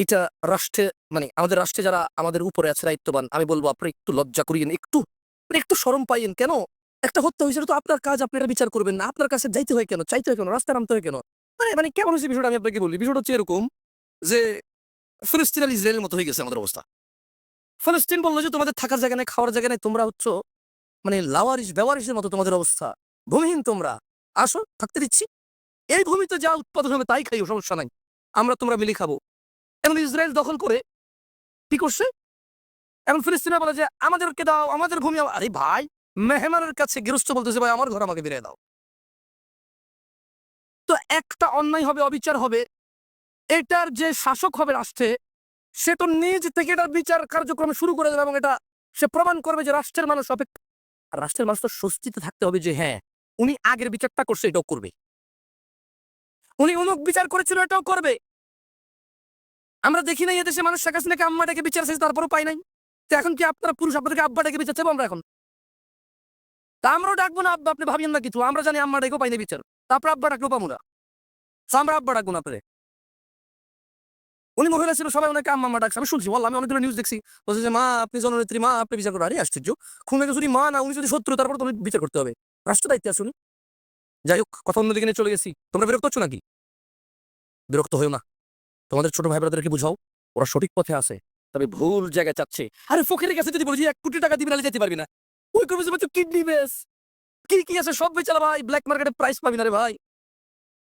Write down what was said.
এইটা রাষ্ট্রে আমাদের রাষ্ট্রে যারা আমাদের উপরে আছে দায়িত্ববান, আমি বলবো আপনারা একটু লজ্জা করিয়েন, একটু শরম পাইয়েন। কেন? একটা হত্যা হয়েছে, এটা তো আপনার কাজ, আপনি এটা বিচার করবেন না। আপনার কাছে যাইতে হয় কেন? চাইতে হয় কেন? রাস্তায় নামতে হয় কেন? কেমন হয়েছে বিষয়টা আমি আপনাকে বলি। বিষয়টা হচ্ছে এরকম যে ফিলিস্তিন আর ইসরায়েলের মতো হয়ে গেছে আমাদের অবস্থা। ফিলিস্তিন বলল যে তোমাদের থাকার জায়গা নাই, খাওয়ার জায়গা নাই, তোমরা হচ্ছ লাওয়ারিস বেওয়ারিসের মতো তোমাদের অবস্থা। ভূমিহীন তোমরা। আসো থাকতে দিচ্ছি। এই ভূমিতে যা উৎপাদন হবে তাই খাইও, সমস্যা নাই। আমরা তোমরা মিলে খাবো। এখন ইসরায়েল দখল করে কি করছে? এখন ফিলিস্তিনিরা বলে যে আমাদেরকে দাও, আমাদের ভূমি। আরে ভাই, মেহমানের কাছে গৃহস্থ বলতেছে ভাই আমার ঘর আমাকে ফিরিয়ে দাও। তো একটা অন্যায় হবে, অবিচার হবে, এটার যে শাসক হবে রাষ্ট্রে, সে তো নিজ থেকে এটার বিচার কার্যক্রম শুরু করে দেবে এবং এটা সে প্রমাণ করবে যে রাষ্ট্রের মানুষ অপেক্ষা। আর রাষ্ট্রের মানুষ তো স্বস্তিতে থাকতে হবে যে হ্যাঁ, উনি আগের বিচারটা করছে, এটাও করবে। উনি অমুক বিচার করেছিল, এটাও করবে। আমরা দেখি নাই এদেশে মানুষ শেখ হাসিনাকে আম্মা ডেকে বিচার চাইছে, তারপরও পাই নাই। তো এখন কি আপনারা পুরুষ আপনাদেরকে আব্বা ডেকে বিচার চাইবো আমরা এখন? তা আমরাও ডাকবো না আব্বা, আপনি ভাবিয়েন না কিছু। আমরা জানি আম্মা ডেকেও পাই নাই বিচার, তারপর আব্বা ডাকলেও পাবো না। তো আমরা আব্বা ডাকবো না আপনারে। উনি মহিলা ছিল, সবাই ওনাকে আম্মা আম্মা ডাকছে। আমি শুনছি, বললাম, আমি অনেকগুলো নিউজ দেখছি, বলছে যে মা আপনি জননেত্রী, মা আপনি বিচার করেন। আরে আশ্চর্য, খুনিকে যদি মা না, উনি যদি শত্রু, তারপর তুমি বিচার করতে হবে। রাষ্ট্র দায়িত্বে আসুন। যাই হোক, কথা অন্যদিকে নিয়ে চলে গেছি। তোমরা বিরক্ত হচ্ছ নাকি? বিরক্ত হয়েও না। তোমাদের ছোট ভাই ব্রাদারকে বুঝাও, ওরা সঠিক পথে আছে, তবে ভুল জায়গায় চাচ্ছে। আরে ফকিরের কাছে যদি বলি 1 কোটি টাকা দিবি, নাহলে যেতে পারবি না, ওই করবে যে কিডনি বেস, কি কি আছে সব বেচালা ভাই, ব্ল্যাক মার্কেটে প্রাইস পাবি না রে ভাই।